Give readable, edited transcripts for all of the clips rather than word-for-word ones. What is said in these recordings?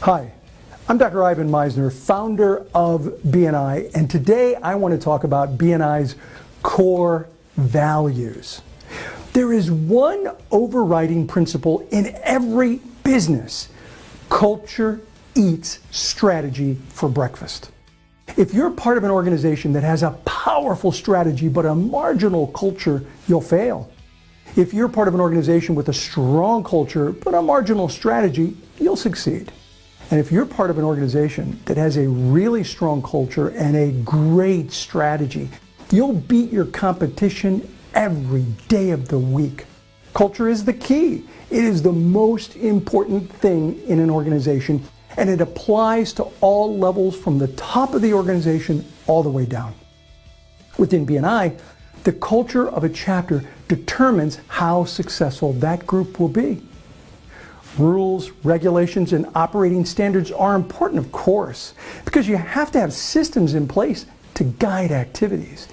Hi, I'm Dr. Ivan Meisner, founder of BNI, and today I want to talk about BNI's core values. There is one overriding principle in every business: culture eats strategy for breakfast. If you're part of an organization that has a powerful strategy but a marginal culture, you'll fail. If you're part of an organization with a strong culture but a marginal strategy, you'll succeed. And if you're part of an organization that has a really strong culture and a great strategy, you'll beat your competition every day of the week. Culture is the key. It is the most important thing in an organization, and it applies to all levels from the top of the organization all the way down. Within BNI, the culture of a chapter determines how successful that group will be. Rules, regulations, and operating standards are important, of course, because you have to have systems in place to guide activities.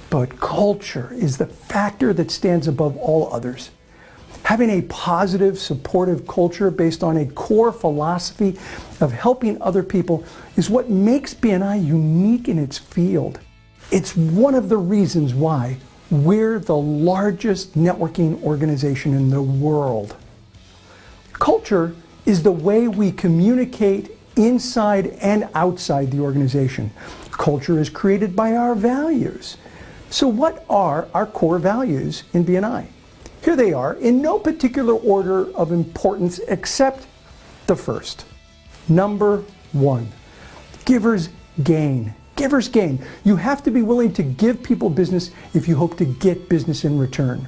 But culture is the factor that stands above all others. Having a positive, supportive culture based on a core philosophy of helping other people is what makes BNI unique in its field. It's one of the reasons why we're the largest networking organization in the world. Culture is the way we communicate inside and outside the organization. Culture is created by our values. So what are our core values in BNI? Here they are, in no particular order of importance except the first. Number one, givers gain. Givers gain. You have to be willing to give people business if you hope to get business in return.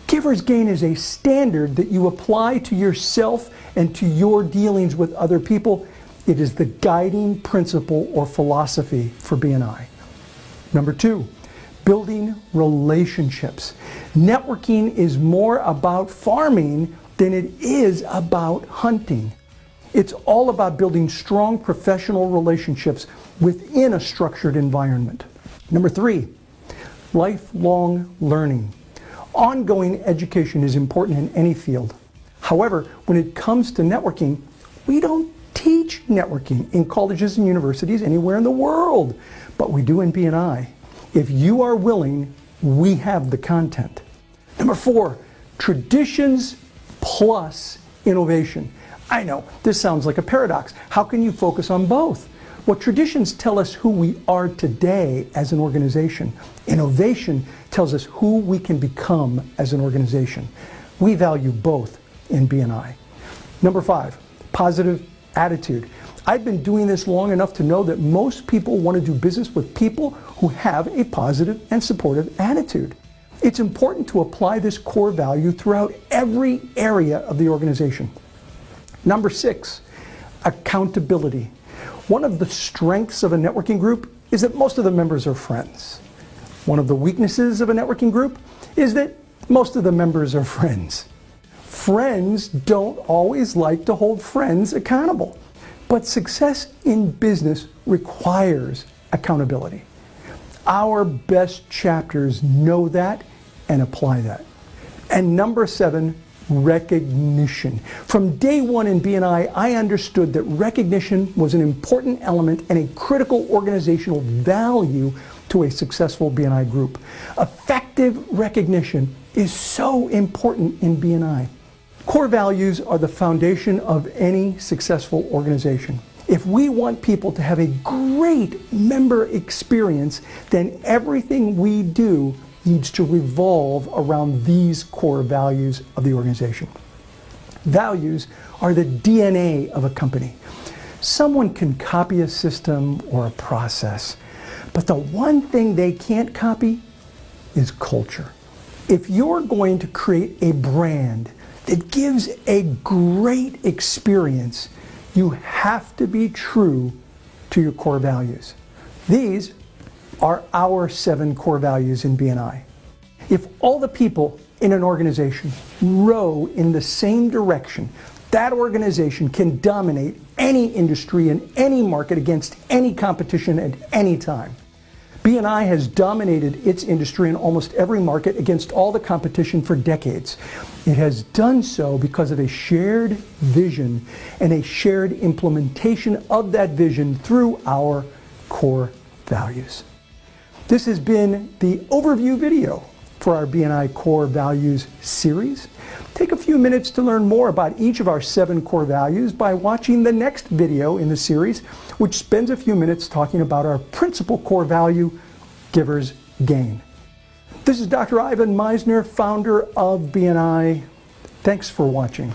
Givers gain is a standard that you apply to yourself and to your dealings with other people. It is the guiding principle or philosophy for BNI. Number two, building relationships. Networking is more about farming than it is about hunting. It's all about building strong professional relationships within a structured environment. Number three, lifelong learning. Ongoing education is important in any field. However, when it comes to networking, we don't teach networking in colleges and universities anywhere in the world, but we do in BNI. If you are willing, we have the content. Number four, traditions plus innovation. I know, this sounds like a paradox. How can you focus on both? Well, traditions tell us who we are today as an organization. Innovation tells us who we can become as an organization. We value both in BNI. Number five, positive attitude. I've been doing this long enough to know that most people want to do business with people who have a positive and supportive attitude. It's important to apply this core value throughout every area of the organization. Number six, accountability. One of the strengths of a networking group is that most of the members are friends. One of the weaknesses of a networking group is that most of the members are friends. Friends don't always like to hold friends accountable, but success in business requires accountability. Our best chapters know that and apply that. And number seven, recognition. From day one in BNI, I understood that recognition was an important element and a critical organizational value to a successful BNI group. Effective recognition is so important in BNI. Core values are the foundation of any successful organization. If we want people to have a great member experience, then everything we do needs to revolve around these core values of the organization. Values are the DNA of a company. Someone can copy a system or a process, but the one thing they can't copy is culture. If you're going to create a brand that gives a great experience, you have to be true to your core values. These are our 7 core values in BNI. If all the people in an organization row in the same direction, that organization can dominate any industry in any market against any competition at any time. BNI has dominated its industry in almost every market against all the competition for decades. It has done so because of a shared vision and a shared implementation of that vision through our core values. This has been the overview video for our BNI Core Values series. Take a few minutes to learn more about each of our 7 core values by watching the next video in the series, which spends a few minutes talking about our principal core value, Givers Gain. This is Dr. Ivan Misner, founder of BNI. Thanks for watching.